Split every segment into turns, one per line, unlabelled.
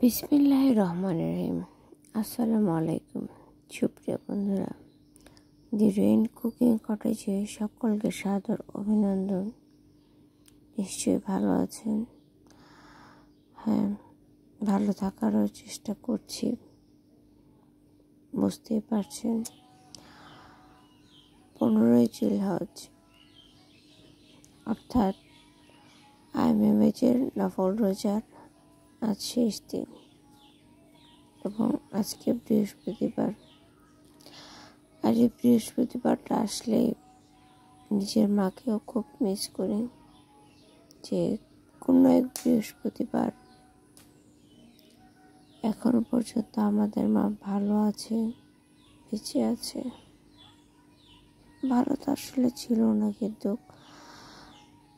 বিসমিল্লাহির রহমানির রহিম। আসসালামু আলাইকুম সুপ্রিয় বন্ধুরা, দি রেইন কুকিং কটেজে সকলকে সাদর অভিনন্দন। নিশ্চয়ই ভালো আছেন? হ্যাঁ, ভালো থাকারও চেষ্টা করছি। বুঝতেই পারছেন 15ই জিলহজ অর্থাৎ আইএমএমেজের নফল রোজার আজ শেষ দিন এবং আজকে বৃহস্পতিবার। আর এই বৃহস্পতিবারটা আসলে নিজের মাকেও খুব মিস করি, যে কোনো এক বৃহস্পতিবার এখনো পর্যন্ত আমাদের মা ভালো আছে, বেঁচে আছে। ভালো তো আসলে ছিল না, কিন্তু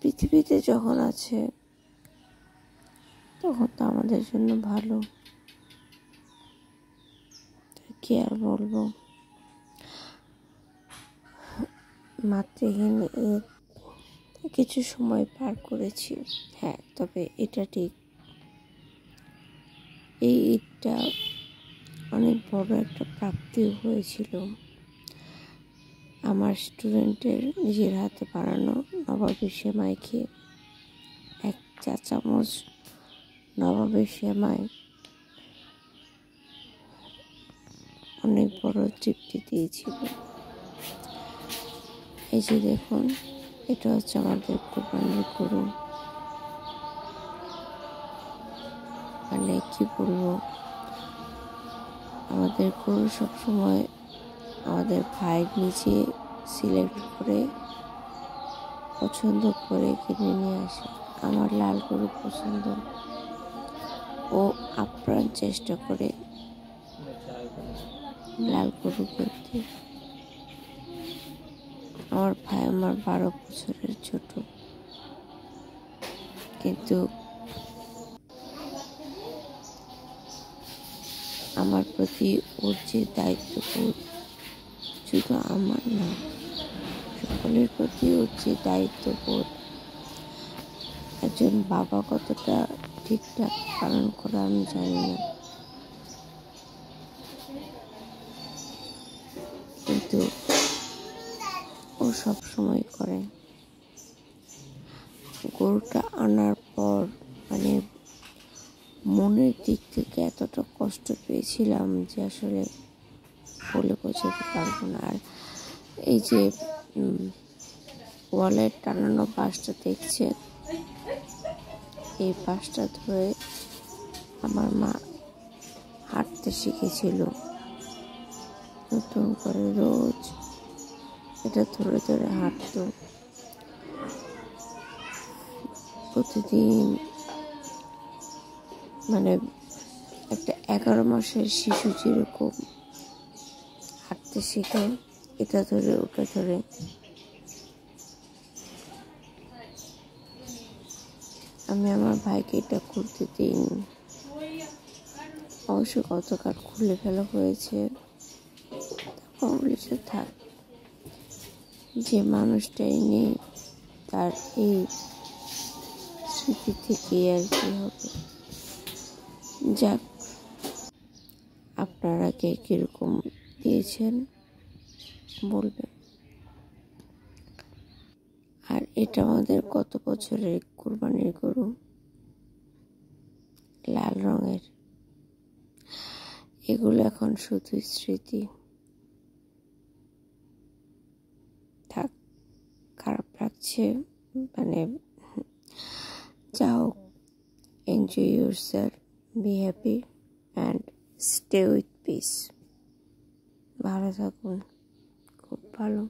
পৃথিবীতে যখন আছে তখন তো আমাদের জন্য ভালো। কি আর বলবো, মাতৃহীন কিছু সময় পার করেছি। হ্যাঁ, তবে এটা ঠিক, এই ঈদটা অনেক বড় একটা প্রাপ্তিও হয়েছিল। আমার স্টুডেন্টের নিজের হাতে বানানো নবাবের সেমাই খেয়ে 1 চা চামচ নবাবের সেমাই অনেক বড় তৃপ্তি দিয়েছিল। এই যে দেখুন, এটা হচ্ছে আমাদের কোরবানির গরু। মানে কি বলবো, আমাদের গরু সবসময় আমাদের ভাই নিজে সিলেক্ট করে পছন্দ করে কিনে নিয়ে আসে। আমার লাল গরু পছন্দ, ও আপ্রাণ চেষ্টা করে লাল গরু কিনতে। আমার ভাই আমার 12 বছরের ছোট, কিন্তু আমার প্রতি ওর যে দায়িত্ববোধ, শুধু আমার না, সকলের প্রতি ওর যে দায়িত্ববোধ, একজন বাবা কতটা ঠিকঠাক পালন করা আমি জানি না, কিন্তু ও সব সময় করে। গরুটা আনার পর মানে মনের দিক থেকে এতটা কষ্ট পেয়েছিলাম যে আসলে বলে বোঝাতে পারবো না। আর এই যে ওয়ালের টানানো পাশটা দেখছেন, এই পাশটা ধরে আমার মা হাঁটতে শিখেছিল নতুন করে। রোজ এটা ধরে ধরে হাঁটতো প্রতিদিন। মানে একটা 11 মাসের শিশু যেরকম হাঁটতে শেখে, এটা ধরে ওটা ধরে। আমি আমার ভাইকে এটা করতে দিইনি। অবশ্য গতকাল খুলে ফেলা হয়েছে, তখন বলেছে থাক, যে মানুষটাই নেই তার এই স্মৃতি থেকে আর কি হবে। যাক, আপনারা কে কিরকম দিয়েছেন বলবেন। আর এটা আমাদের কত বছরের কুরবানির গরু, লাল রঙের। এগুলো এখন শুধু স্মৃতি। থাক, খারাপ লাগছে, মানে যাও, enjoy yourself, be happy and stay with piece. ভালো থাকুন, খুব ভালো।